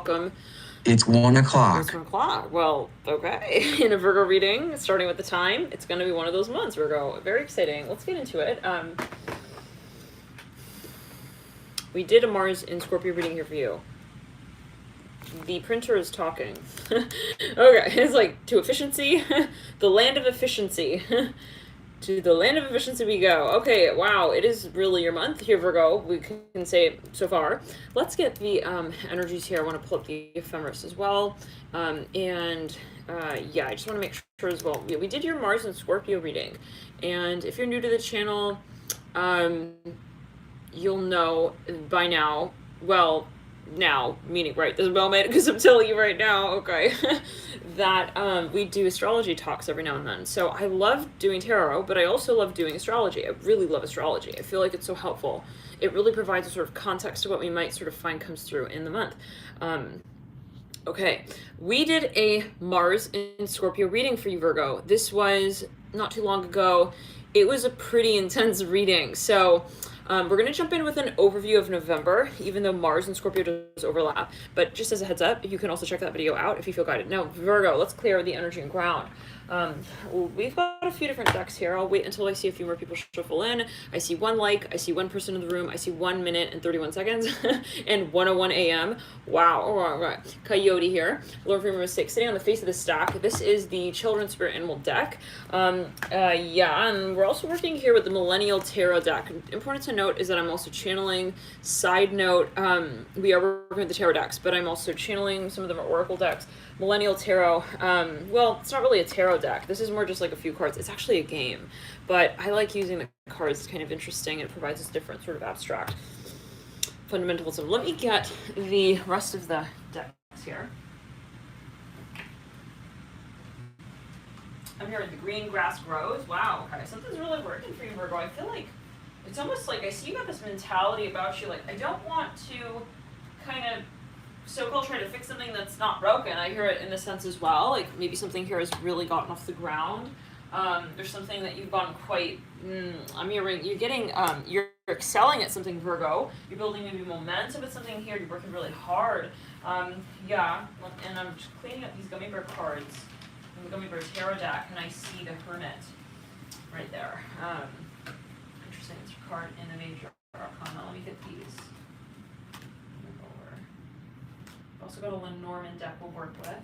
welcome. It's 1 It's o'clock. 1 o'clock. Well, okay. In a Virgo reading, starting with the time, it's going to be one of those months, Virgo. Very exciting. Let's get into it. We did a Mars in Scorpio reading here for you. The printer is talking. Okay, it's like, to efficiency, the land of efficiency. To the land of efficiency we go. Okay, wow, it is really your month here, Virgo. We can say it so far. Let's get the energies here. I want to pull up the ephemeris as well. Yeah, I just want to make sure as well. We did your Mars and Scorpio reading. And if you're new to the channel, you'll know by now, well, now, meaning right this moment, because I'm telling you right now, okay, that we do astrology talks every now and then. So I love doing tarot, but I also love doing astrology. I really love astrology. I feel like it's so helpful. It really provides a sort of context to what we might sort of find comes through in the month. Okay, we did a Mars in Scorpio reading for you, Virgo. This was not too long ago. It was a pretty intense reading. So we're going to jump in with an overview of November, even though Mars and Scorpio does overlap. But just as a heads up, you can also check that video out if you feel guided. Now, Virgo, let's clear the energy and ground. We've got a few different decks here. I'll wait until I see a few more people shuffle in. I see one like, I see one person in the room, I see 1 minute and 31 seconds, and 1:01 a.m. Wow, all right. Coyote here. Lord for your mistake. Sitting on the face of the stack. This is the Children's Spirit Animal deck. Yeah, and we're also working here with the Millennial Tarot deck. Important to note is that I'm also channeling. Side note, we are working with the tarot decks, but I'm also channeling. Some of them are Oracle decks. Millennial Tarot, well, it's not really a tarot deck. This is more just like a few cards. It's actually a game, but I like using the cards. It's kind of interesting. It provides this different sort of abstract fundamentalism. Let me get the rest of the decks here. I'm hearing the green grass grows. Wow, okay, something's really working for you, Virgo. I feel like it's almost like I see you got this mentality about you, like, I don't want to kind of so-called try to fix something that's not broken. I hear it in the sense as well, like maybe something here has really gotten off the ground. There's something that you've gone quite, I'm hearing, you're getting, you're excelling at something, Virgo. You're building maybe momentum at something here. You're working really hard. Yeah, and I'm just cleaning up these gummy bear cards from the gummy bear tarot deck, and I see the Hermit right there. Interesting, it's a card in the major arcana. Let me get these. Also got a Lenormand deck we'll work with.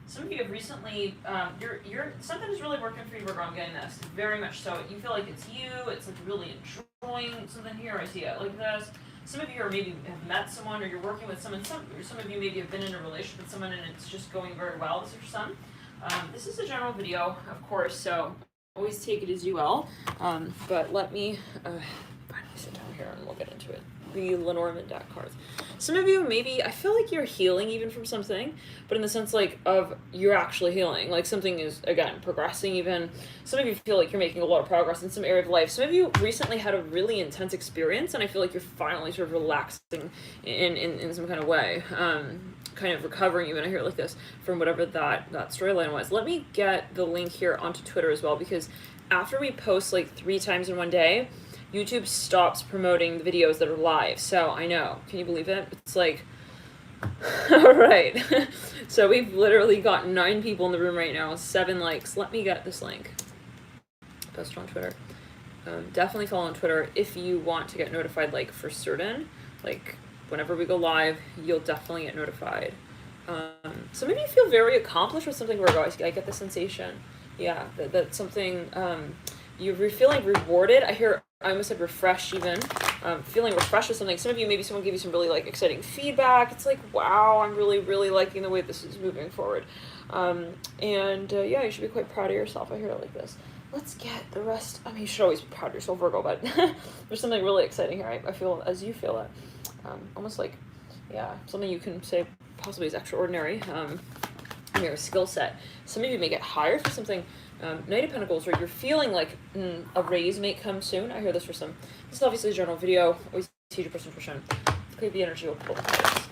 Some of you have recently, you're something is really working for you, Virgo. I'm getting this, very much so. You feel like it's you. It's like really enjoying something here. I see it like this. Some of you are maybe have met someone, or you're working with someone. Some of you maybe have been in a relationship with someone, and it's just going very well. This is for some. This is a general video, of course, so always take it as you will. But let me sit down here, and we'll get into it. The Lenormand deck cards. Some of you maybe, I feel like you're healing even from something, but in the sense like of you're actually healing, like something is again progressing even. Some of you feel like you're making a lot of progress in some area of life. Some of you recently had a really intense experience, and I feel like you're finally sort of relaxing in some kind of way, kind of recovering even. I hear it like this from whatever that storyline was. Let me get the link here onto Twitter as well, because after we post like 3 times in one day, YouTube stops promoting the videos that are live. So I know, can you believe it? It's like, all right. So we've literally got 9 people in the room right now, 7 likes. Let me get this link. Post it on Twitter. Definitely follow on Twitter if you want to get notified, like for certain. Like whenever we go live, you'll definitely get notified. Some of you feel very accomplished with something, Virgo. I get the sensation. Yeah, that's something, you're feeling rewarded. I almost said refreshed even. Feeling refreshed with something. Some of you, maybe someone gave you some really like exciting feedback. It's like, wow, I'm really, really liking the way this is moving forward. Yeah, you should be quite proud of yourself. I hear it like this. Let's get the rest. I mean, you should always be proud of yourself, Virgo, but there's something really exciting here. I feel as you feel it. Almost like, yeah, something you can say possibly is extraordinary. Your skill set. Some of you may get hired for something. Knight of Pentacles, where you're feeling like a raise may come soon. I hear this for some. This is obviously a general video. Always teach your personal intuition. Clear the energy. Will pull the cards.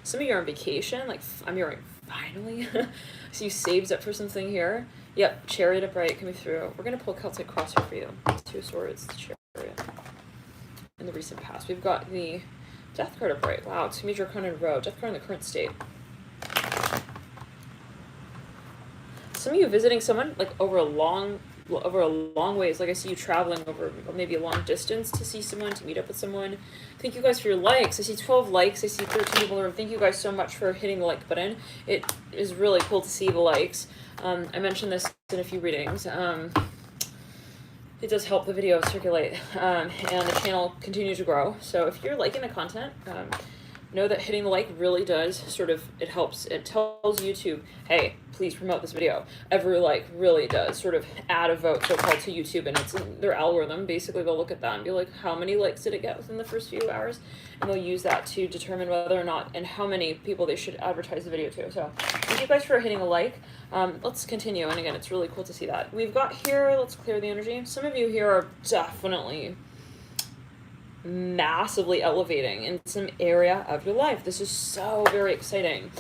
Some of you are on vacation. Like I'm hearing finally. So you saved up for something here. Yep, Chariot upright coming through. We're gonna pull Celtic Cross here for you. 2 of Swords, Chariot. in the recent past. We've got the Death card upright. Wow, 2 major arcana in a row. Death card in the current state. Some of you visiting someone like over a long ways. Like I see you traveling over maybe a long distance to see someone, to meet up with someone. Thank you guys for your likes. I see 12 likes. I see 13 people in the room. Thank you guys so much for hitting the like button. It is really cool to see the likes. I mentioned this in a few readings. It does help the video circulate, and the channel continue to grow. So if you're liking the content, know that hitting the like really does it helps. It tells YouTube, hey, please promote this video. Every like really does sort of add a vote, so-called, to YouTube, and it's in their algorithm. Basically, they'll look at that and be like, how many likes did it get within the first few hours? And they'll use that to determine whether or not and how many people they should advertise the video to. So thank you guys for hitting a like. Let's continue, and again, it's really cool to see that. We've got here, let's clear the energy. Some of you here are definitely massively elevating in some area of your life. This is so very exciting.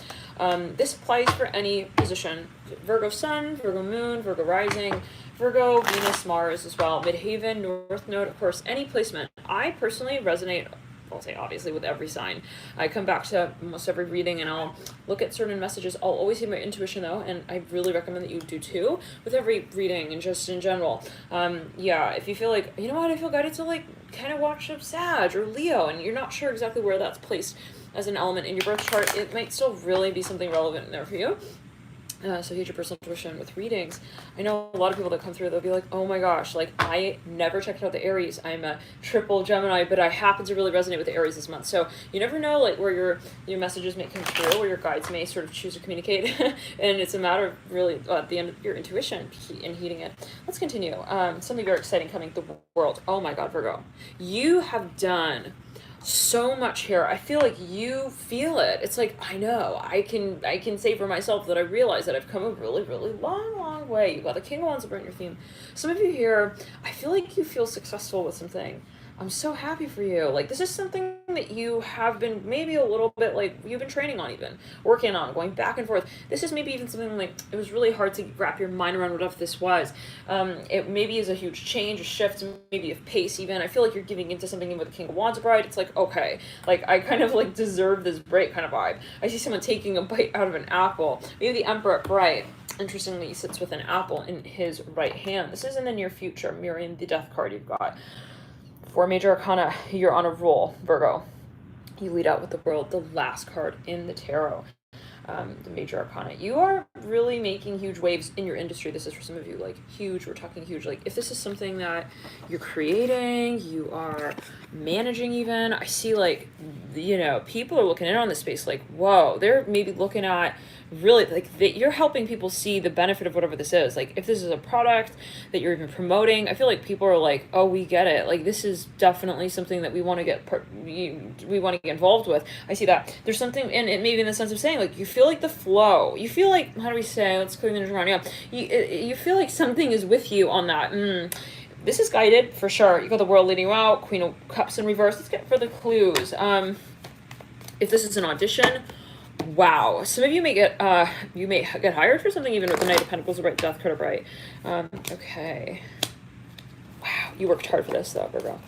This applies for any position. Virgo Sun, Virgo Moon, Virgo Rising, Virgo, Venus, Mars as well. Midhaven, North Node, of course, any placement. I personally resonate, I'll say obviously, with every sign. I come back to almost every reading and I'll look at certain messages. I'll always see my intuition though, and I really recommend that you do too with every reading and just in general. Yeah, if you feel like, you know what, I feel guided to like kind of watch up Sag or Leo and you're not sure exactly where that's placed as an element in your birth chart, it might still really be something relevant in there for you. So use your personal intuition with readings. I know a lot of people that come through, they'll be like, oh my gosh, like I never checked out the Aries. I'm a triple Gemini, but I happen to really resonate with the Aries this month. So you never know like where your messages may come through, where your guides may sort of choose to communicate. And it's a matter of really at the end of your intuition and heeding it. Let's continue. Something very exciting coming to the world. Oh my God, Virgo. You have done so much here. I feel like you feel it. It's like, I know, I can say for myself that I realize that I've come a really, really long way. You've got the King of Wands over in your theme. Some of you here, I feel like you feel successful with something. I'm so happy for you. Like, this is something that you have been maybe a little bit like, you've been training on, even working on, going back and forth. This is maybe even something like, it was really hard to wrap your mind around what this was. It maybe is a huge change, a shift, maybe of pace even. I feel like you're giving into something with the King of Wands bride. It's like, okay, like I kind of like deserve this break kind of vibe. I see someone taking a bite out of an apple. Maybe the Emperor bright. Interestingly, he sits with an apple in his right hand. This is in the near future, mirroring the Death card you've got. 4 major arcana, you're on a roll, Virgo. You lead out with the World, the last card in the tarot, the major arcana. You are really making huge waves in your industry. This is for some of you, like huge, we're talking huge. Like if this is something that you're creating, you are managing even, I see like, you know, people are looking in on this space like, whoa, they're maybe looking at really like you're helping people see the benefit of whatever this is. Like if this is a product that you're even promoting, I feel like people are like, oh, we get it. Like this is definitely something that we want to get we want to get involved with. I see that there's something, and it maybe in the sense of saying like you feel like the flow. You feel like, how do we say? Let's clear the energy around. Yeah, you feel like something is with you on that. This is guided for sure. You got the World leading you out. Queen of Cups in reverse. Let's get further clues. If this is an audition. Wow, some of you may get hired for something even with the Knight of Pentacles or Death card upright. Okay. Wow, you worked hard for this though, Virgo.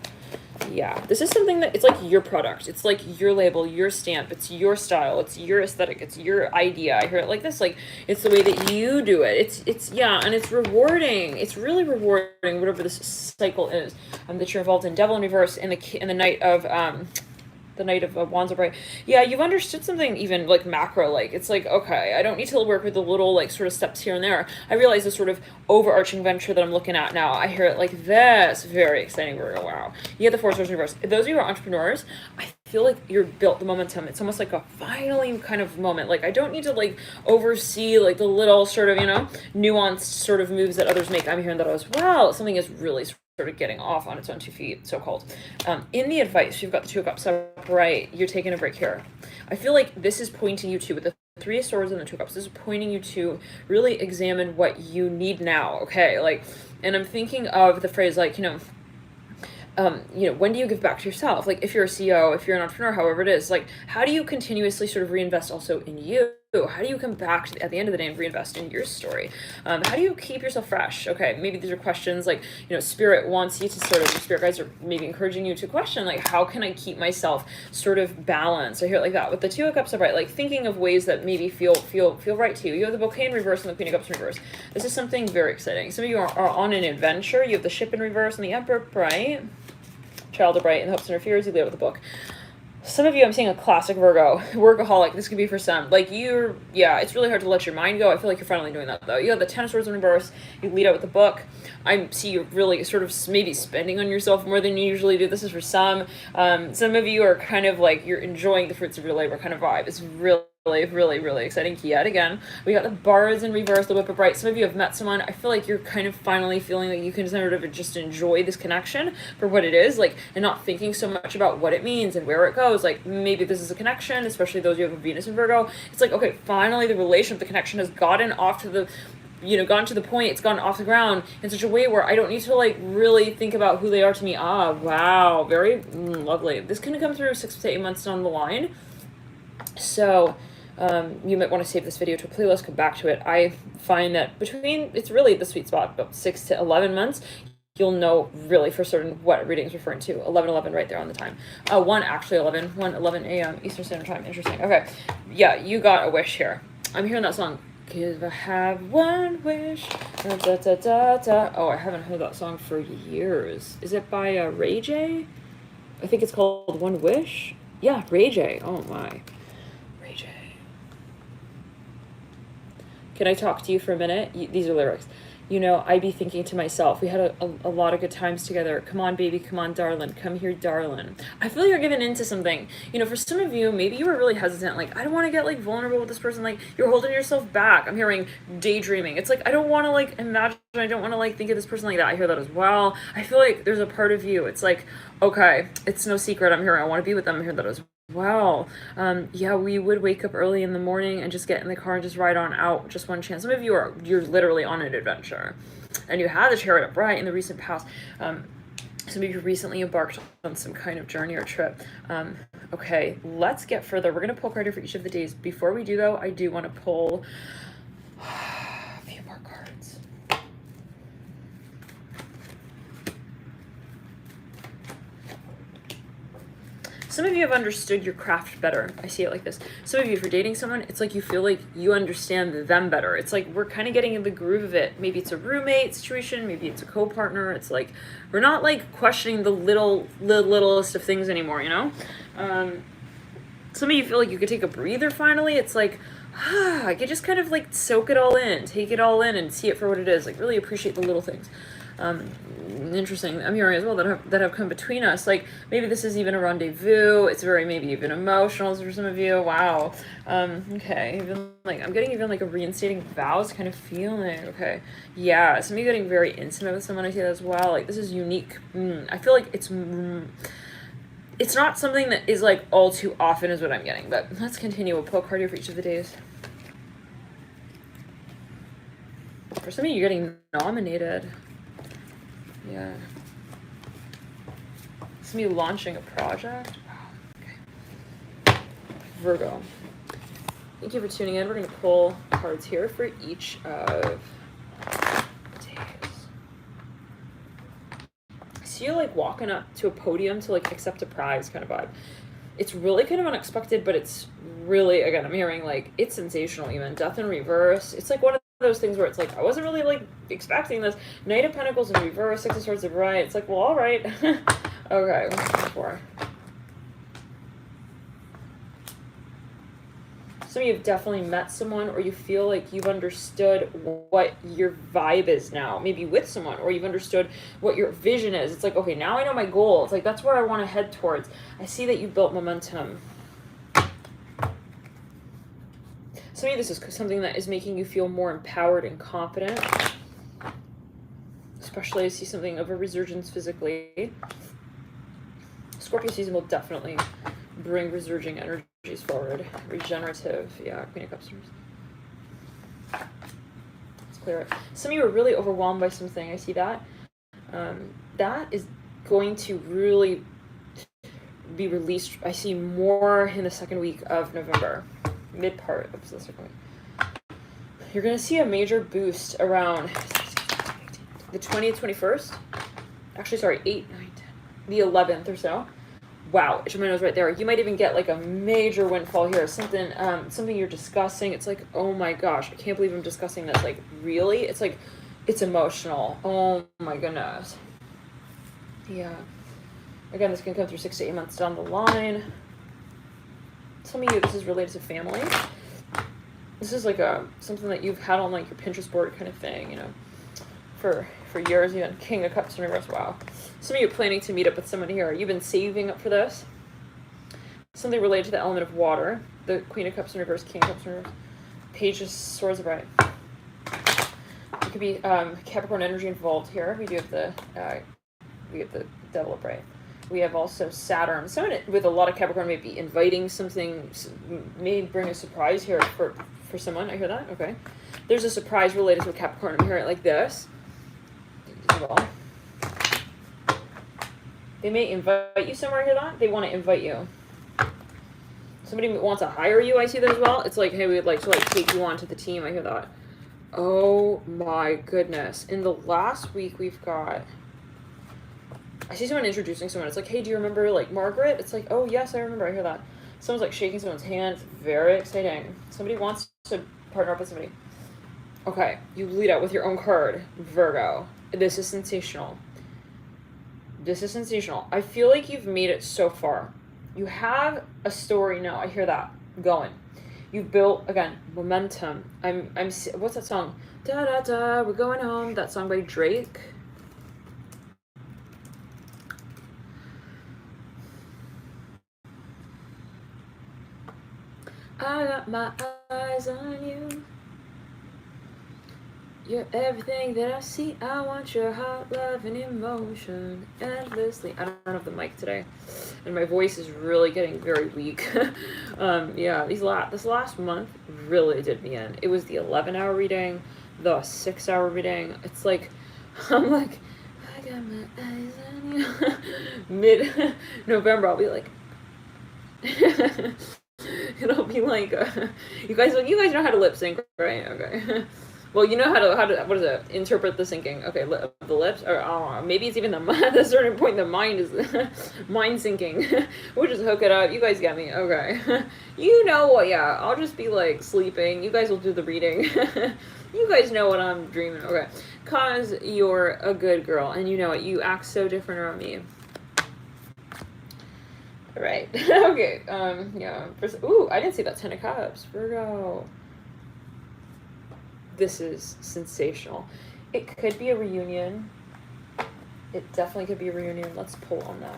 Yeah, this is something that it's like your product. It's like your label, your stamp. It's your style. It's your aesthetic. It's your idea. I hear it like this. Like it's the way that you do it. It's yeah, and it's rewarding. It's really rewarding. Whatever this cycle is, that you're involved in. Devil in reverse and the Knight of the Knight of Wands upright. Yeah, you've understood something even like macro, like it's like, okay, I don't need to work with the little like sort of steps here and there. I realize the sort of overarching venture that I'm looking at now. I hear it like this. Very exciting, Virgo. Wow. You get the 4 swords in reverse. Those of you who are entrepreneurs, I feel like you're built the momentum. It's almost like a finally kind of moment. Like I don't need to like oversee like the little sort of, you know, nuanced sort of moves that others make. I'm hearing that as well. Something is really sort of getting off on its own 2 feet, so-called. In the advice, you've got the 2 of Cups upright. You're taking a break here. I feel like this is pointing you to, with the 3 of Swords and the 2 of Cups, this is pointing you to really examine what you need now, okay? Like, and I'm thinking of the phrase like, you know, when do you give back to yourself? Like if you're a CEO, if you're an entrepreneur, however it is, like how do you continuously sort of reinvest also in you? How do you come back at the end of the day and reinvest in your story? How do you keep yourself fresh? Okay, maybe these are questions like, Spirit wants you to sort of, your spirit guides are maybe encouraging you to question, like, how can I keep myself sort of balanced? I hear it like that. With the Two of Cups upright, like thinking of ways that maybe feel right to you. You have the Bouquet in reverse and the Queen of Cups in reverse. This is something very exciting. Some of you are on an adventure. You have the Ship in reverse and the Emperor upright, Child upright, and the Hopes and Fears. You lead with the book. Some of you, I'm seeing a classic Virgo, workaholic. This could be for some. Like it's really hard to let your mind go. I feel like you're finally doing that though. You have the Ten of Swords in reverse. You lead out with the book. I see you really sort of maybe spending on yourself more than you usually do. This is for some. Some of you are kind of like you're enjoying the fruits of your labor kind of vibe. It's really exciting. Yet again, we got the Bards in reverse, the Whip upright. Some of you have met someone. I feel like you're kind of finally feeling like you can sort of just enjoy this connection for what it is, like, and not thinking so much about what it means and where it goes. Like, maybe this is a connection, especially those who have a Venus in Virgo. It's like, okay, finally the relationship, the connection has gotten off to the gotten to the point, it's gone off the ground in such a way where I don't need to like really think about who they are to me. Wow, very lovely. This can come through 6 to 8 months down the line. So you might want to save this video to a playlist, come back to it. I find that it's really the sweet spot, about 6 to 11 months, you'll know really for certain what reading is referring to. 11:11 right there on the time. 1:11 a.m. Eastern Standard Time. Interesting. Okay. Yeah, you got a wish here. I'm hearing that song. If I have one wish. Da, da, da, da. Oh, I haven't heard that song for years. Is it by Ray J? I think it's called One Wish. Yeah, Ray J. Oh my. Ray J. Can I talk to you for a minute? These are lyrics. I'd be thinking to myself, we had a lot of good times together. Come on, baby, come on, darling. Come here, darling. I feel like you're giving into something. For some of you, maybe you were really hesitant. Like, I don't want to get, like, vulnerable with this person. Like, you're holding yourself back. I'm hearing daydreaming. It's like, I don't want to, like, imagine. I don't want to, like, think of this person like that. I hear that as well. I feel like there's a part of you. It's like, okay, it's no secret. I'm hearing I want to be with them. I hear that as well. Wow. Yeah, we would wake up early in the morning and just get in the car and just ride on out. Just one chance. Some of you you're literally on an adventure, and you had the Chariot upright in the recent past. Some of you recently embarked on some kind of journey or trip. Okay, let's get further. We're gonna pull a card here for each of the days. Before we do though, I do want to pull a few more cards. Some of you have understood your craft better. I see it like this. Some of you, if you're dating someone, it's like you feel like you understand them better. It's like we're kind of getting in the groove of it. Maybe it's a roommate situation. Maybe it's a co-partner. It's like we're not like questioning the littlest of things anymore, Some of you feel like you could take a breather finally. It's like, I could just kind of like soak it all in, take it all in and see it for what it is. Like really appreciate the little things. Interesting. I'm hearing as well that have come between us. Like maybe this is even a rendezvous. It's very maybe even emotional for some of you. Wow. Okay. Even like I'm getting even like a reinstating vows kind of feeling. Okay. Yeah. Some of you getting very intimate with someone. I see that as well. Like this is unique. I feel like it's not something that is like all too often is what I'm getting. But let's continue. We'll pull a card here for each of the days. For some of you, you're getting nominated. Yeah. It's me launching a project. Okay. Virgo. Thank you for tuning in. We're going to pull cards here for each of the days. I see you like walking up to a podium to like accept a prize kind of vibe. It's really kind of unexpected, but it's really, again, I'm hearing like it's sensational even. Death in reverse. It's like one of those things where it's like I wasn't really like expecting this. Knight of Pentacles in reverse, Six of Swords upright. It's like, well, all right. Okay, what's for? Some of you have definitely met someone, or you feel like you've understood what your vibe is now, maybe with someone, or you've understood what your vision is. It's like, okay, now I know my goal. It's like that's where I want to head towards. I see that you built momentum. Some of you, this is something that is making you feel more empowered and confident. Especially I see something of a resurgence physically. Scorpio season will definitely bring resurging energies forward. Regenerative. Yeah, Queen of Cups. Let's clear it. Some of you are really overwhelmed by something. I see that. That is going to really be released. I see more in the second week of November. mid part of this. You're going to see a major boost around the 20th, 21st. Actually, sorry, 8, 9, 10. The 11th or so. Wow, itching my nose right there. You might even get like a major windfall here. Something you're discussing. It's like, oh my gosh, I can't believe I'm discussing this. Like, really? It's like, it's emotional. Oh my goodness. Yeah. Again, this can come through 6 to 8 months down the line. Some of you, this is related to family. This is like something that you've had on like your Pinterest board kind of thing, you know, for years. Even King of Cups in reverse. Wow. Some of you are planning to meet up with someone here. You've been saving up for this. Something related to the element of water. The Queen of Cups in reverse, King of Cups in reverse. Page of Swords upright. It could be Capricorn energy involved here. We have the Devil upright. We have also Saturn. Someone with a lot of Capricorn may be inviting something, may bring a surprise here for someone. I hear that? Okay. There's a surprise related to a Capricorn. I'm hearing it like this. Well, they may invite you somewhere. I hear that? They want to invite you. Somebody wants to hire you. I see that as well. It's like, hey, we'd like to like take you onto the team. I hear that. Oh my goodness. In the last week, we've got... I see someone introducing someone. It's like, hey, do you remember, like, Margaret? It's like, oh, yes, I remember. I hear that. Someone's, like, shaking someone's hand. It's very exciting. Somebody wants to partner up with somebody. Okay, you lead out with your own card, Virgo. This is sensational. This is sensational. I feel like you've made it so far. You have a story now. I hear that going. You've built, again, momentum. What's that song? Da, da, da, we're going home. That song by Drake. I got my eyes on you. You're everything that I see. I want your heart, love, and emotion endlessly. I don't have the mic today, and my voice is really getting very weak. Yeah, this last month really did me in. It was the 11-hour reading, the 6-hour reading. It's like, I'm like, I got my eyes on you. Mid-November, I'll be like... It'll be like you guys know how to lip sync, right? Okay. Well, you know how to what is it? Interpret the syncing. Okay, the lips, or maybe it's even at a certain point the mind is mind syncing. We'll just hook it up. You guys get me, okay? You know what? Yeah, I'll just be like sleeping. You guys will do the reading. You guys know what I'm dreaming. Okay, cause you're a good girl, and you know it. You act so different around me. Right. Okay. Yeah. Ooh, I didn't see that 10 of Cups. Virgo. This is sensational. It could be a reunion. It definitely could be a reunion. Let's pull on that.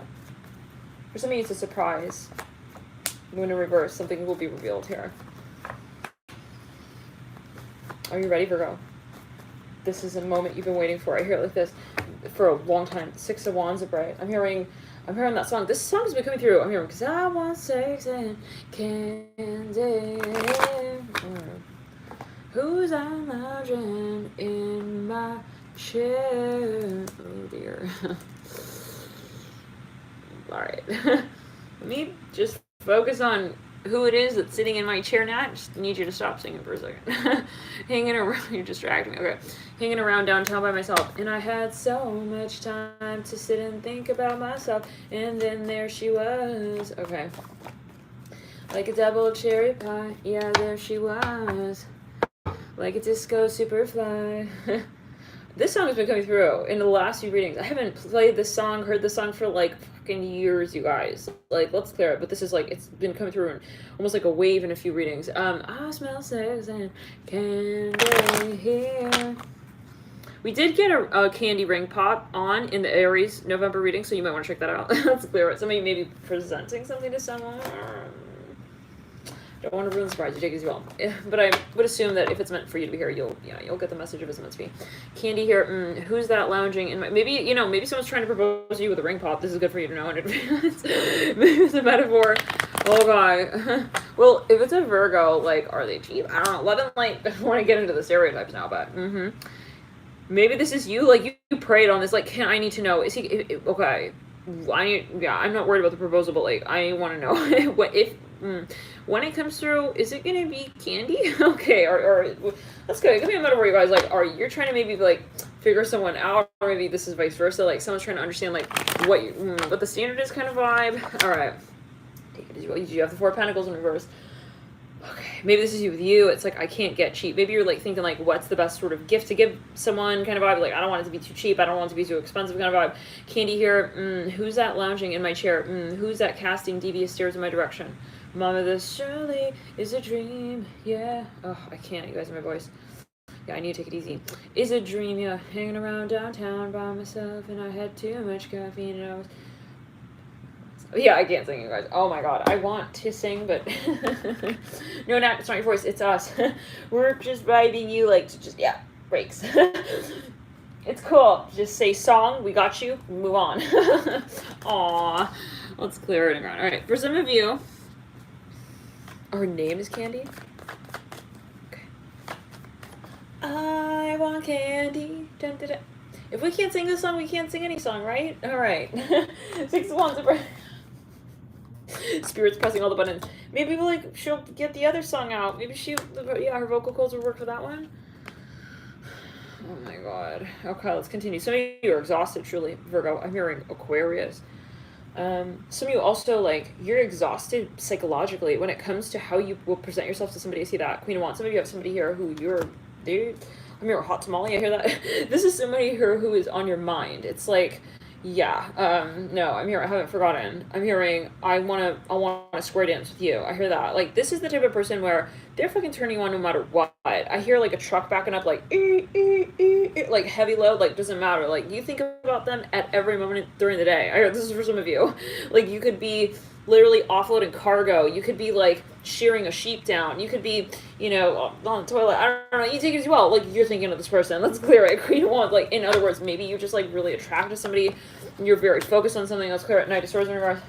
For some of you, it's a surprise. Moon in reverse. Something will be revealed here. Are you ready, Virgo? This is a moment you've been waiting for. I hear it like this for a long time. 6 of Wands upright. I'm hearing that song. This song's been coming through. I'm hearing, because I want sex and candy. Who's I'm lounging in my chair? Oh dear. Alright. Let me just focus on who it is that's sitting in my chair now. I just need you to stop singing for a second. Hanging around, you're distracting me. Okay. Hanging around downtown by myself. And I had so much time to sit and think about myself. And then there she was. Okay. Like a double cherry pie. Yeah, there she was. Like a disco superfly. This song has been coming through in the last few readings. I haven't played this song, heard this song for like fucking years, you guys. Like, let's clear it. But this is like, it's been coming through in almost like a wave in a few readings. I smell sex and candy here. We did get a candy ring pop on in the Aries November reading, so you might want to check that out. Let's clear it. Somebody may be presenting something to someone. Don't want to ruin the surprise. You take it as well. But I would assume that if it's meant for you to be here, you'll get the message if it's meant to be. Candy here. Who's that lounging in my... Maybe someone's trying to propose to you with a ring pop. This is good for you to know in advance. Maybe it's a metaphor. Oh, God. Well, if it's a Virgo, like, are they cheap? I don't know. Love and light. I don't want to get into the stereotypes now, but... Maybe this is you. Like, you prayed on this. Like, I need to know. Is he... Okay. I'm not worried about the proposal, but, like, I want to know. When it comes through, is it gonna be candy? Okay, or let's go. It could be a metaphor, you guys. Like, are you're trying to maybe like figure someone out, or maybe this is vice versa. Like, someone's trying to understand like what the standard is, kind of vibe. All right, take it as well. You have the Four of Pentacles in reverse. Okay, maybe this is you with you. It's like, I can't get cheap. Maybe you're like thinking like, what's the best sort of gift to give someone, kind of vibe. Like, I don't want it to be too cheap. I don't want it to be too expensive, kind of vibe. Candy here. Who's that lounging in my chair? Who's that casting devious stares in my direction? Mama, this surely is a dream. Yeah. Oh, I can't. You guys, in my voice. Yeah, I need to take it easy. Is a dream. Yeah, hanging around downtown by myself, and I had too much caffeine, and I was. Yeah, I can't sing, you guys. Oh my god, I want to sing, but no, it's not your voice. It's us. We're just vibing you, like, to just breaks. It's cool. Just say song. We got you. Move on. Aw, let's clear it around. All right, for some of you, her name is Candy. Okay. I want candy. Dun, dun, dun. If we can't sing this song, we can't sing any song, right? All right. 6 of Wands. Spirit's pressing all the buttons. Maybe like she'll get the other song out. Maybe her vocal cords will work for that one. Oh my god. Okay, let's continue. Some of you are exhausted, truly, Virgo. I'm hearing Aquarius. Some of you also, like, you're exhausted psychologically when it comes to how you will present yourself to somebody. I see that. Queen of Wands. Some of you have somebody here who I'm here, hot tamale. I hear that. This is somebody here who is on your mind. It's like, no, I'm here. I haven't forgotten. I'm hearing, I want to square dance with you. I hear that. Like, this is the type of person where they're fucking turning you on no matter what. I hear like a truck backing up, like, like heavy load, like, doesn't matter. Like, you think about them at every moment during the day. I hear this is for some of you. Like, you could be literally offloading cargo. You could be like shearing a sheep down. You could be, on the toilet. I don't know. You take it as well. Like, you're thinking of this person. Let's clear it. Queen of Wands. Like, in other words, maybe you're just like really attracted to somebody. You're very focused on something. Let's clear it. Knight of Swords in reverse.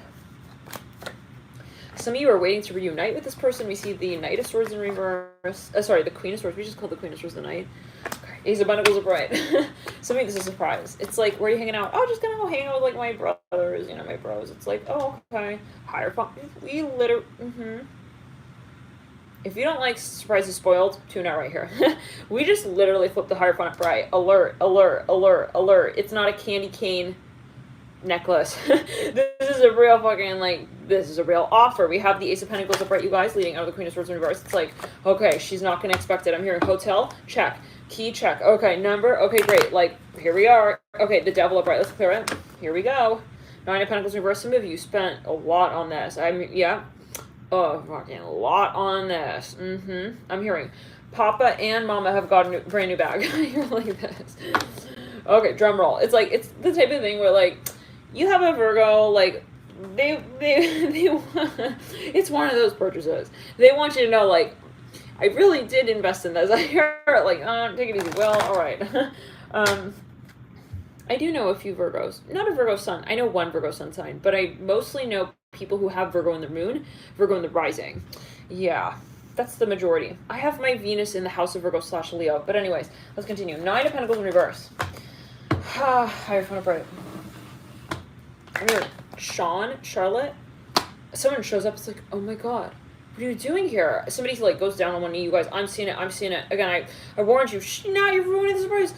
Some of you are waiting to reunite with this person. We see the Knight of Swords in reverse. Sorry, the Queen of Swords. We just called the Queen of Swords the Knight. Okay. Ace of Pentacles upright. Some of you, this is a surprise. It's like, where are you hanging out? Oh, just gonna go hang out with like my brothers, my bros. It's like, oh, okay. Higher fun. We literally, If you don't like surprises spoiled, tune out right here. We just literally flipped the higher fun upright. Alert, alert, alert, alert. It's not a candy cane necklace. This is a real fucking, this is a real offer. We have the Ace of Pentacles upright, you guys, leading out of the Queen of Swords in reverse. It's like, okay, she's not gonna expect it. I'm hearing hotel, check. Key, check. Okay, number, okay, great. Like, here we are. Okay, the Devil upright, let's clear it. Here we go. Nine of Pentacles in reverse. Some of you spent a lot on this. Oh, fucking a lot on this. I'm hearing Papa and Mama have got a brand new bag. You're like this. Okay, drum roll. It's like, it's the type of thing where, like, you have a Virgo, like, they it's one of those purchases. They want you to know, like, I really did invest in this. I hear it, like, take it easy. Well, all right. I do know a few Virgos. Not a Virgo sun. I know one Virgo sun sign, but I mostly know people who have Virgo in the moon, Virgo in the rising. Yeah, that's the majority. I have my Venus in the house of Virgo / Leo. But anyways, let's continue. Nine of Pentacles in reverse. I have fun upright. I'm here. Charlotte. Someone shows up. It's like, oh my god. What are you doing here? Somebody like goes down on one knee. You guys, I'm seeing it. Again, I warned you. Now you're ruining the surprise.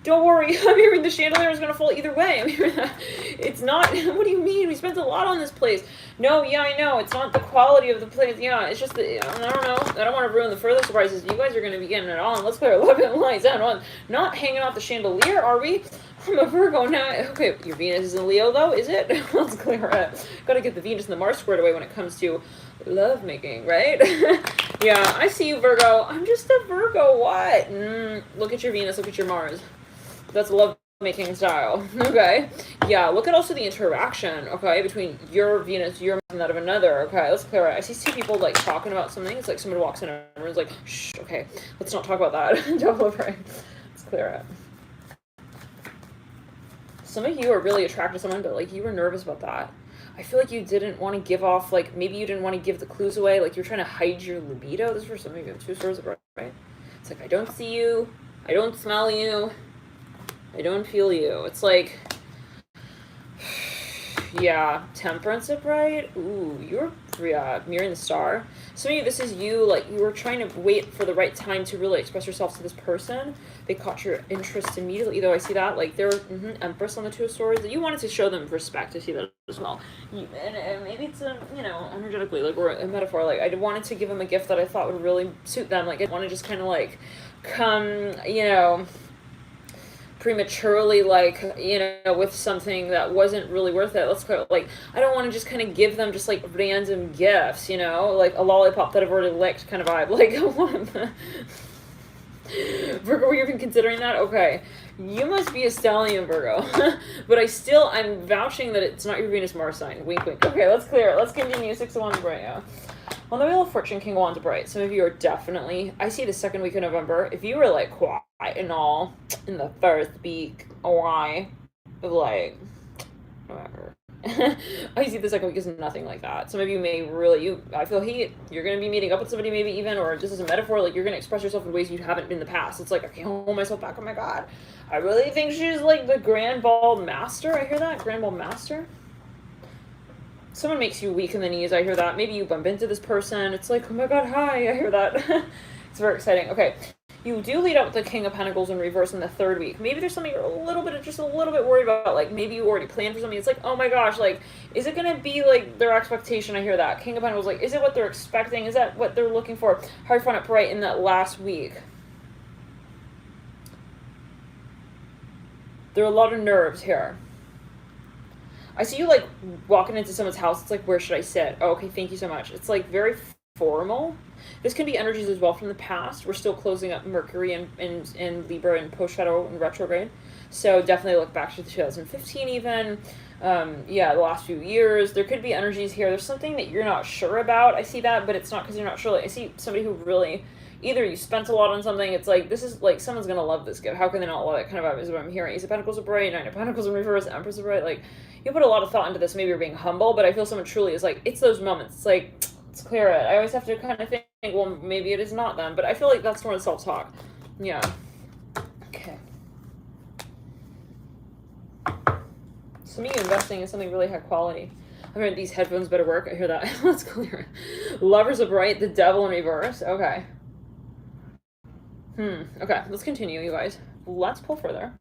Don't worry. I'm hearing the chandelier is going to fall either way. I'm hearing that. It's not. What do you mean? We spent a lot on this place. No, yeah, I know. It's not the quality of the place. Yeah, it's just the, I don't know. I don't want to ruin the further surprises. You guys are going to be getting it on. Let's clear 11 lights out on. Not hanging off the chandelier, are we? I'm a Virgo now. Okay, your Venus is in Leo, though, is it? Let's clear it. Got to get the Venus and the Mars squared away when it comes to love making, right? Yeah, I see you, Virgo. I'm just a Virgo. What? Look at your Venus. Look at your Mars. That's love making style. Okay. Yeah, look at also the interaction, okay, between your Venus, your and that of another. Okay, let's clear it. I see two people like talking about something. It's like somebody walks in and everyone's like, shh, okay, let's not talk about that. Double right. Let's clear it. Some of you are really attracted to someone, but like you were nervous about that. I feel like you didn't want to give off, like maybe you didn't want to give the clues away, like you're trying to hide your libido. This is for some of you. Two swords upright, right? It's like, I don't see you, I don't smell you, I don't feel you. It's like, yeah, Temperance upright. Ooh, you're mirroring the star. Some of you, this is you, like, you were trying to wait for the right time to really express yourself to this person. They caught your interest immediately, though I see that. Like, they're Empress on the Two of Swords. You wanted to show them respect. I see that as well. And maybe it's, energetically, like, or a metaphor. Like, I wanted to give them a gift that I thought would really suit them. Like, I want to just kind of, like, come, prematurely, like, with something that wasn't really worth it. Let's call it, like, I don't want to just kind of give them just, like, random gifts, like a lollipop that I've already licked kind of vibe. Like, I want them. Virgo, were you even considering that? Okay. You must be a stallion, Virgo. But I'm vouching that it's not your Venus-Mars sign. Wink, wink. Okay, let's clear it. Let's continue. 6 of Wands bright, yeah. On the Wheel of Fortune, King of Wands bright. Some of you are definitely, I see the second week of November. If you were, like, quiet and all in the first week, why? Like, whatever. I see the second week is nothing like that. Some of you may really, I feel you're going to be meeting up with somebody maybe even, or just as a metaphor, like, you're going to express yourself in ways you haven't in the past. It's like, I can't hold myself back. Oh my God. I really think she's like the Grand Ball Master. I hear that. Grand Ball Master. Someone makes you weak in the knees. I hear that. Maybe you bump into this person. It's like, oh my God, hi. I hear that. It's very exciting. Okay. You do lead up with the King of Pentacles in reverse in the third week. Maybe there's something you're a little bit worried about. Like, maybe you already planned for something. It's like, oh my gosh, like, is it going to be, like, their expectation? I hear that. King of Pentacles, like, is it what they're expecting? Is that what they're looking for? How you find it bright in that last week? There are a lot of nerves here. I see you, like, walking into someone's house. It's like, where should I sit? Oh, okay, thank you so much. It's, like, very formal. This can be energies as well from the past. We're still closing up Mercury and Libra and post-shadow and retrograde. So definitely look back to 2015 even. The last few years. There could be energies here. There's something that you're not sure about. I see that, but it's not because you're not sure. Like, I see somebody who really, either you spent a lot on something, it's like, this is like, someone's going to love this gift. How can they not love it? Kind of is what I'm hearing. Ace of Pentacles are bright, Nine of Pentacles in reverse, Empress are bright. Like, you put a lot of thought into this. Maybe you're being humble, but I feel someone truly is like, it's those moments. It's like, let's clear it. I always have to kind of think, well, maybe it is not them, but I feel like that's more self-talk. Yeah. Okay. Some of you investing in something really high quality. I mean, these headphones better work. I hear that. Let's clear it. Lovers are bright, the Devil in reverse. Okay. Okay, let's continue, you guys. Let's pull further.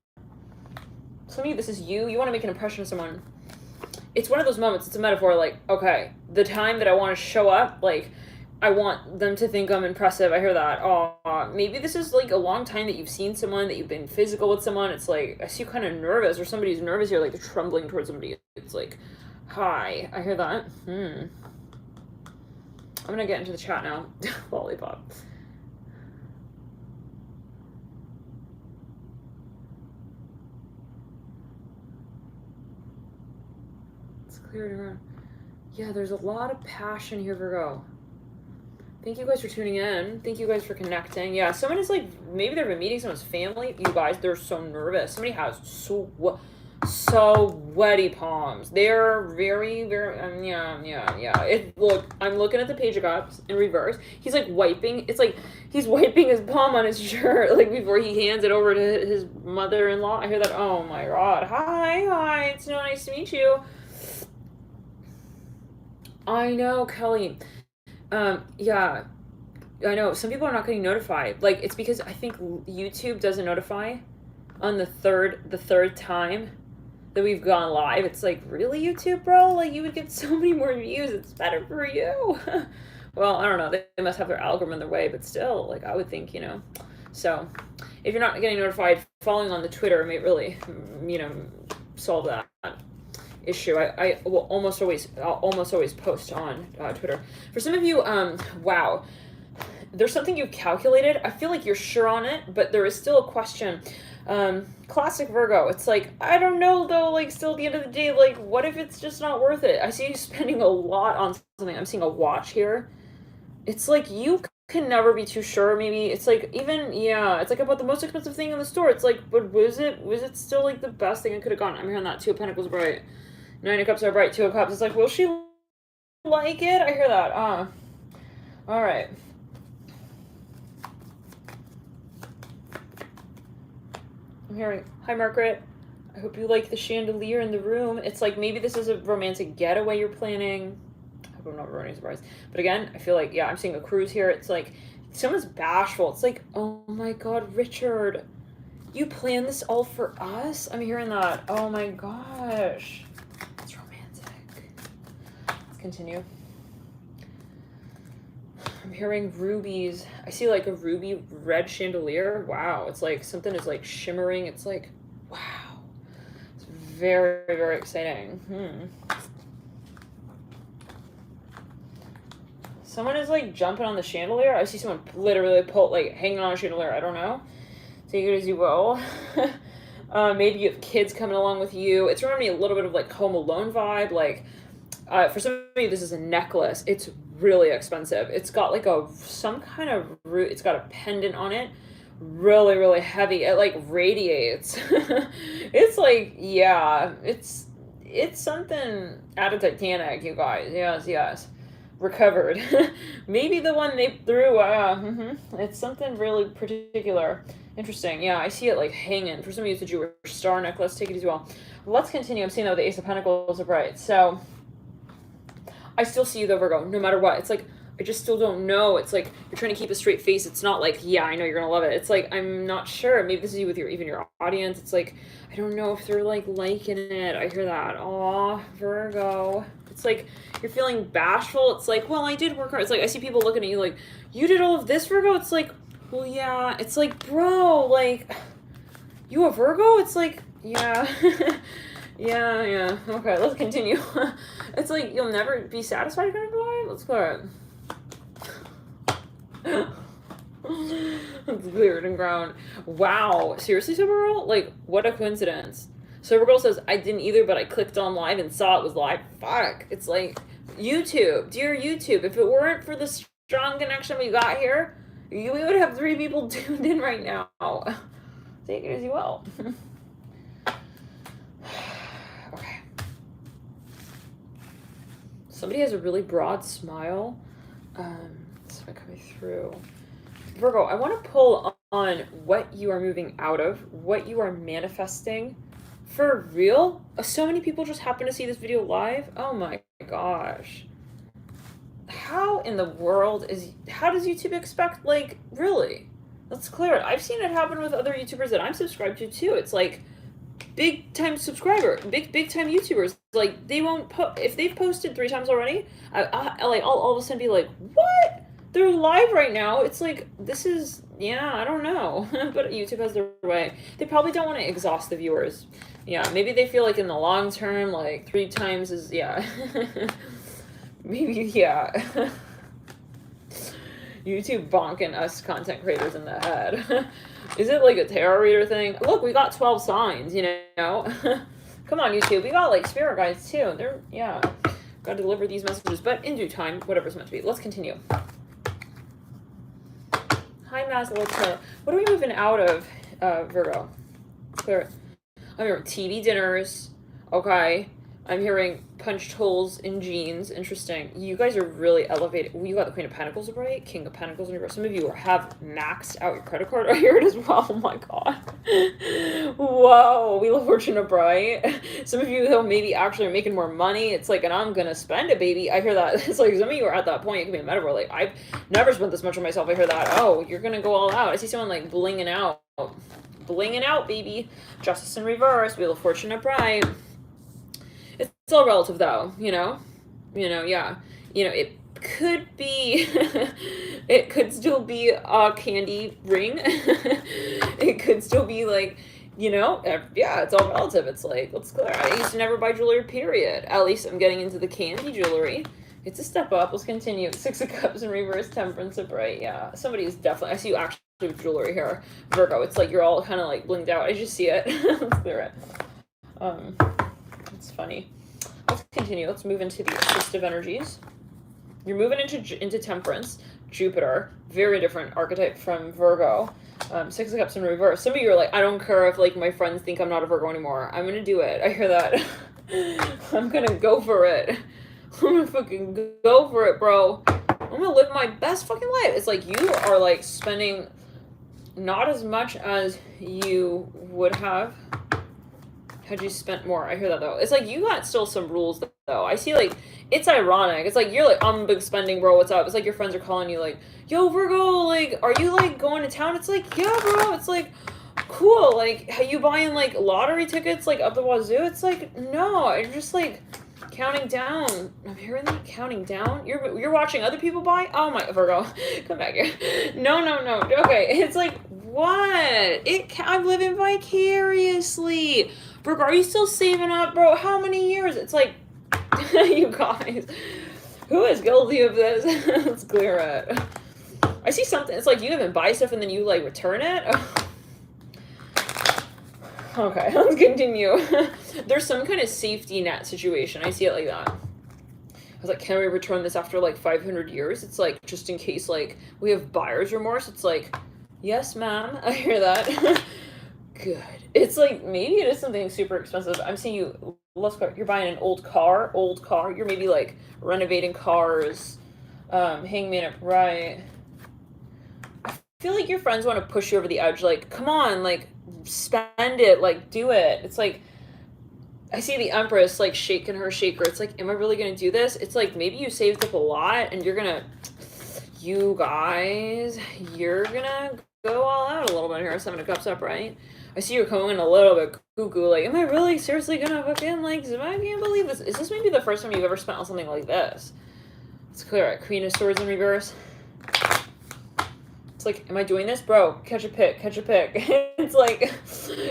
Some of you, this is you. You want to make an impression on someone. It's one of those moments. It's a metaphor. Like, okay, the time that I want to show up, like, I want them to think I'm impressive. I hear that. Oh, maybe this is like a long time that you've seen someone, that you've been physical with someone. It's like, I see you kind of nervous, or somebody's nervous here, like they're trembling towards somebody. It's like, hi. I hear that. I'm going to get into the chat now. Lollipop. Clear it around. Yeah, there's a lot of passion here, Virgo. Thank you guys for tuning in. Thank you guys for connecting. Yeah, someone is like, maybe they've been meeting someone's family. You guys, they're so nervous. Somebody has so sweaty palms. They're very, very, yeah. Look, I'm looking at the Page of Cups in reverse. He's like wiping. It's like he's wiping his palm on his shirt, like before he hands it over to his mother-in-law. I hear that. Oh my God. Hi. It's so nice to meet you. I know, Kelly. Yeah, I know. Some people are not getting notified. Like, it's because I think YouTube doesn't notify on the third time that we've gone live. It's like, really, YouTube, bro? Like, you would get so many more views. It's better for you. Well, I don't know. They must have their algorithm in their way, but still, like, I would think, So, if you're not getting notified, following on the Twitter may really, solve that issue. I will almost always post on Twitter. For some of you, wow, there's something you've calculated. I feel like you're sure on it, but there is still a question. Classic Virgo. It's like, I don't know though, like still at the end of the day, like what if it's just not worth it? I see you spending a lot on something. I'm seeing a watch here. It's like you can never be too sure. Maybe it's like it's like about the most expensive thing in the store. It's like, but was it still like the best thing I could have gotten? I'm hearing that. Two of Pentacles bright. Nine of Cups are bright. Two of Cups. It's like, will she like it? I hear that. All right. I'm hearing, hi, Margaret. I hope you like the chandelier in the room. It's like maybe this is a romantic getaway you're planning. I hope hope I'm not ruining a surprise. But again, I feel like, yeah, I'm seeing a cruise here. It's like, someone's bashful. It's like, oh my God, Richard, you planned this all for us? I'm hearing that. Oh my gosh. It's romantic. Let's continue. I'm hearing rubies. I see like a ruby red chandelier. Wow. It's like something is like shimmering. It's like, wow. It's very, very exciting. Someone is like jumping on the chandelier. I see someone literally hanging on a chandelier. I don't know. Take it as you will. Maybe you have kids coming along with you. It's reminding me a little bit of like Home Alone vibe. Like, for some of you, this is a necklace. It's really expensive. It's got like some kind of root. It's got a pendant on it. Really, really heavy. It like radiates. It's like, yeah, it's something out of Titanic, you guys. Yes. Recovered. Maybe the one they threw. It's something really particular. Interesting. Yeah, I see it like hanging. For some of you, it's a Jewish star necklace. Take it as well. Let's continue. I'm seeing that with the Ace of Pentacles are bright. So I still see you though, Virgo, no matter what. It's like, I just still don't know. It's like you're trying to keep a straight face. It's not like, yeah, I know you're gonna love it. It's like, I'm not sure. Maybe this is you with your audience. It's like, I don't know if they're like liking it. I hear that. Aw, Virgo. It's like you're feeling bashful. It's like, well, I did work hard. It's like I see people looking at you like, you did all of this, Virgo? It's like, well, yeah. It's like, bro, like, you a Virgo? It's like, yeah. Yeah. Okay, let's continue. It's like you'll never be satisfied kind of vibe. Let's clear it. Let's clear it and ground. Wow. Seriously, Supergirl? Like, what a coincidence. Supergirl says, I didn't either, but I clicked on live and saw it was live. Fuck. It's like, YouTube. Dear YouTube, if it weren't for the strong connection we got here, we would have 3 people tuned in right now. Take it as you will. Okay. Somebody has a really broad smile. It's not coming through. Virgo, I want to pull on what you are moving out of, what you are manifesting. For real? So many people just happen to see this video live? Oh my gosh. How in the world how does YouTube expect, like, really? Let's clear it. I've seen it happen with other YouTubers that I'm subscribed to too. It's like, big time subscriber, big time YouTubers. Like, they won't if they've posted 3 times already, I'll all of a sudden be like, what? They're live right now. It's like, this is, yeah, I don't know. But YouTube has their way. They probably don't want to exhaust the viewers. Yeah, maybe they feel like in the long term, like 3 times is, yeah. Maybe, yeah. YouTube bonking us content creators in the head. Is it like a tarot reader thing? Look, we got 12 signs, you know? Come on, YouTube. We got like spirit guides too. They're, yeah. Gotta deliver these messages, but in due time, whatever's meant to be. Let's continue. Hi, Maslow's. What are we moving out of, Virgo? Clear it. I'm hearing TV dinners. Okay. I'm hearing punched holes in jeans. Interesting. You guys are really elevated. You got the Queen of Pentacles, right? King of Pentacles in reverse. Some of you have maxed out your credit card. I hear it as well. Oh my god. Whoa. Wheel of Fortune of Bright. Some of you, though, maybe actually are making more money. It's like, and I'm gonna spend it, baby. I hear that. It's like some of you are at that point. It could be a metaphor. Like, I've never spent this much on myself. I hear that. Oh, you're gonna go all out. I see someone like blinging out. Blinging out, baby. Justice in reverse. Wheel of Fortune of Bright. It's all relative, though, you know, yeah, it could be, it could still be a candy ring. It could still be like, yeah, it's all relative. It's like, let's clear. I used to never buy jewelry, period. At least I'm getting into the candy jewelry. It's a step up. Let's continue. 6 of Cups in reverse, Temperance of Bright. Yeah, somebody is definitely, I see you actually with jewelry here, Virgo. It's like you're all kind of like blinged out. I just see it. Let's clear it. It's funny. Let's continue. Let's move into the assistive energies. You're moving into Temperance, Jupiter, very different archetype from Virgo. 6 of Cups in reverse. Some of you are like, I don't care if like my friends think I'm not a Virgo anymore. I'm gonna do it. I hear that. I'm gonna go for it. I'm gonna fucking go for it, bro. I'm gonna live my best fucking life. It's like you are like spending not as much as you would have had you spent more. I hear that though. It's like you got still some rules though. I see like it's ironic. It's like, you're like, I'm a big spending bro, what's up? It's like your friends are calling you like, yo, Virgo, like, are you like going to town? It's like, yeah, bro. It's like, cool. Like, are you buying like lottery tickets like up the wazoo? It's like, no, I'm just like counting down. I'm hearing that counting down. You're watching other people buy? Oh my, Virgo, come back here. No. Okay, it's like, what? I'm living vicariously. Virgo, are you still saving up, bro? How many years? It's like, you guys, who is guilty of this? Let's clear it. I see something. It's like you even buy stuff and then you like return it. Okay, let's continue. There's some kind of safety net situation. I see it like that. I was like, can we return this after like 500 years? It's like, just in case like we have buyer's remorse. It's like, yes, ma'am. I hear that. Good. It's like, maybe it is something super expensive. I'm seeing you, you're buying an old car. You're maybe like renovating cars. Hangman upright. I feel like your friends want to push you over the edge. Like, come on, like, spend it, like, do it. It's like, I see the Empress like shaking her shaker. It's like, am I really gonna do this? It's like, maybe you saved up a lot and you're gonna go all out a little bit here. 7 of Cups up, right? I see you're going a little bit cuckoo. Like, am I really seriously gonna fucking like? I can't believe this. Is this maybe the first time you've ever spent on something like this? It's clear. Right? Queen of Swords in reverse. Like, am I doing this? Bro, catch a pick. It's like,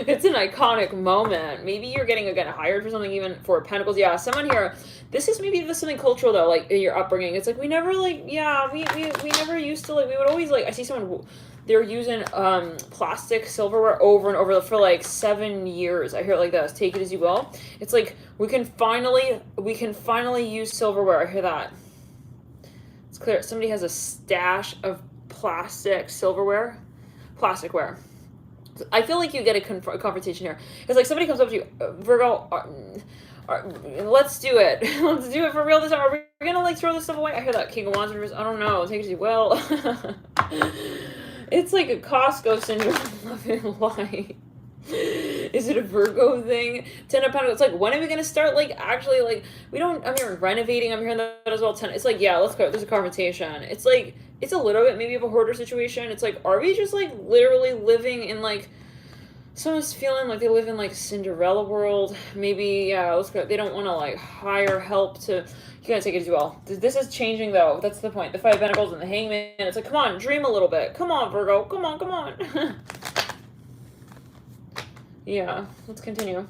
it's an iconic moment. Maybe you're getting, again, hired for something, even for Pentacles. Yeah, someone here, this is maybe something cultural, though, like, your upbringing. It's like, we never, like, yeah, we never used to, like, we would always, like, I see someone, they're using plastic silverware over and over for, like, 7 years. I hear it like this. Take it as you will. It's like, we can finally use silverware. I hear that. It's clear. Somebody has a stash of plasticware. I feel like you get a confrontation here. It's like somebody comes up to you, Virgo, let's do it. Let's do it for real this time. Are we gonna like throw this stuff away? I hear that King of Wands reverse. I don't know. Take it as you will. It's like a Costco syndrome of light. Is it a Virgo thing? 10 of Pentacles. It's like, when are we gonna start like actually like, we don't, I'm hearing renovating, I'm hearing that as well. 10. It's like, yeah, let's go. There's a confrontation. It's like, it's a little bit maybe of a hoarder situation. It's like, are we just like literally living in like, someone's feeling like they live in like Cinderella world? Maybe, yeah, let's go. They don't want to like hire help to, you gotta take it as well. This is changing though. That's the point. The 5 of Pentacles and the Hangman. It's like, come on, dream a little bit. Come on, Virgo. Come on. Yeah, let's continue.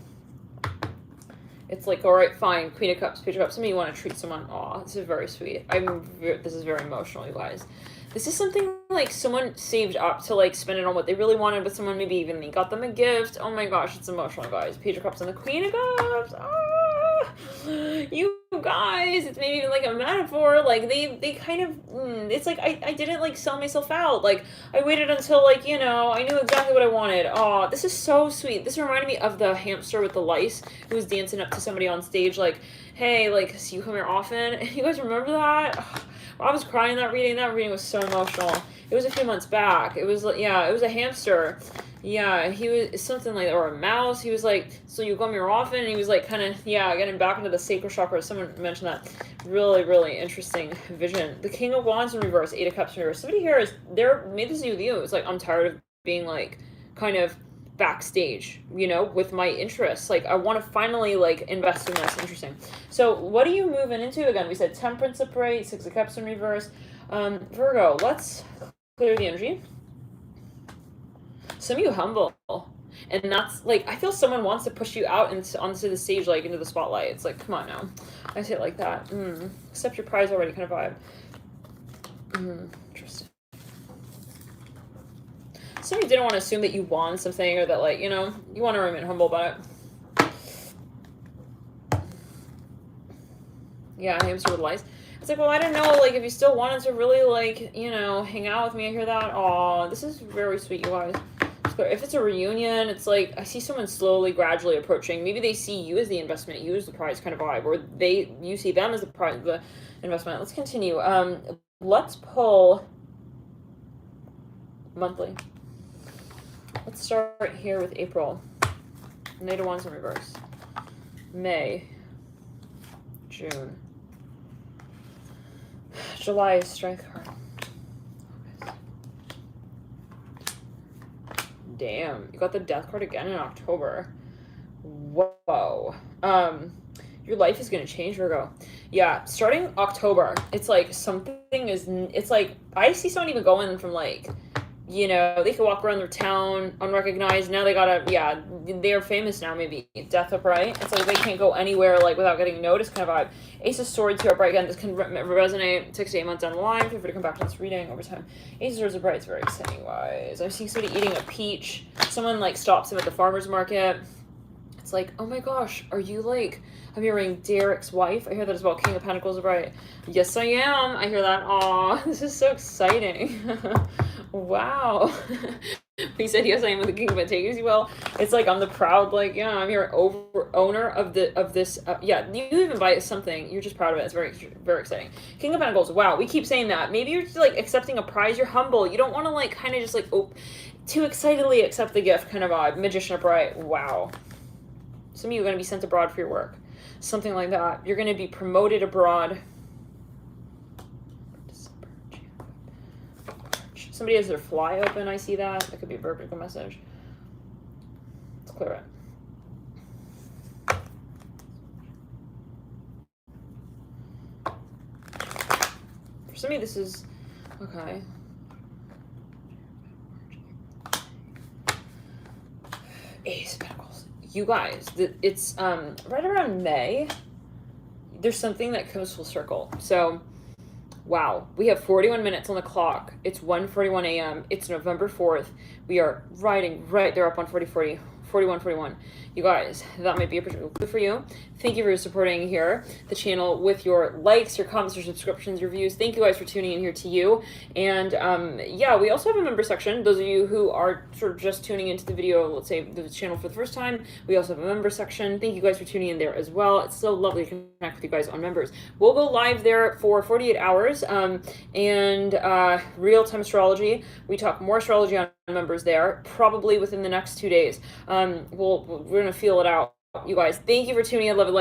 It's like, all right, fine. Queen of Cups, Page of Cups. Some of you want to treat someone. Aw, this is very sweet. This is very emotional, you guys. This is something like someone saved up to like spend it on what they really wanted, but someone maybe even they got them a gift. Oh my gosh, it's emotional, guys. Page of Cups and the Queen of Cups. Ah, you guys, it's maybe even like a metaphor. Like they kind of, it's like I didn't like sell myself out. Like I waited until like, you know, I knew exactly what I wanted. Oh, this is so sweet. This reminded me of the hamster with the lice who was dancing up to somebody on stage like, hey, like, so you come here often? You guys remember that? I was crying that reading. That reading was so emotional. It was a few months back. It was like, yeah, it was a hamster. Yeah, he was something like that, or a mouse. He was like, so you come here often? And he was like, kind of, yeah, getting back into the sacral chakra. Someone mentioned that. Really, really interesting vision. The King of Wands in reverse, 8 of Cups in reverse. Somebody here is, maybe this is you. It's like, I'm tired of being like, kind of backstage, you know, with my interests. Like, I want to finally like invest in this. Interesting. So what are you moving into again? We said Temperance upright, 6 of Cups in reverse. Virgo, let's clear the energy. Some of you humble, and that's like, I feel someone wants to push you out and onto the stage, like into the spotlight. It's like, come on now. I say it like that. Accept your prize already kind of vibe. Interesting. Some of you didn't want to assume that you won something, or that, like, you know, you want to remain humble about it. Yeah, hamster with lice. It's like, well, I don't know, like, if you still wanted to really, like, you know, hang out with me, I hear that. Aw, this is very sweet, you guys. If it's a reunion, it's like, I see someone slowly, gradually approaching. Maybe they see you as the investment, you as the prize kind of vibe, or you see them as the prize, the investment. Let's continue. Let's pull monthly. Let's start here with April. Knight of Wands in reverse. May. June. July is strength card. Damn, you got the death card again in October. Whoa. Your life is gonna change, Virgo. Yeah, starting October, it's like something is. It's like I see someone even going from like, you know, they could walk around their town unrecognized. Now they gotta, yeah, they're famous now. Maybe death upright. It's like they can't go anywhere like without getting noticed. Kind of vibe. Ace of Swords here upright again. This can resonate 6 to 8 months down the line. Feel free to come back to this reading over time. Ace of Swords upright is very exciting wise. I'm seeing somebody eating a peach. Someone like stops him at the farmer's market. It's like, oh my gosh, are you like, I'm hearing Derek's wife. I hear that as well. King of Pentacles upright. Yes, I am. I hear that. Aw, this is so exciting. Wow. He said yes, I am with the King of Pentacles. Well, it's like I'm the proud, like, yeah, I'm your owner of this. Yeah, you even buy something. You're just proud of it. It's very, very exciting. King of Pentacles. Wow, we keep saying that. Maybe you're just like accepting a prize. You're humble. You don't want to like kind of just like too excitedly accept the gift. Kind of odd. Magician upright. Wow. Some of you are going to be sent abroad for your work. Something like that. You're going to be promoted abroad. Somebody has their fly open. I see that. That could be a vertical message. Let's clear it. For some of you, this is okay. Ace of Pentacles. You guys, it's right around May. There's something that comes full circle. So, wow, we have 41 minutes on the clock. It's 1:41 a.m. It's November 4th. We are riding right there up on 41. You guys, that might be a particular clue for you. Thank you for supporting here the channel with your likes, your comments, your subscriptions, your views. Thank you guys for tuning in here to you. And yeah, we also have a member section. Those of you who are sort of just tuning into the video, let's say the channel for the first time, we also have a member section. Thank you guys for tuning in there as well. It's so lovely to connect with you guys on members. We'll go live there for 48 hours and real-time astrology. We talk more astrology on members there, probably within the next 2 days. We're gonna feel it out, you guys. Thank you for tuning in. Love it.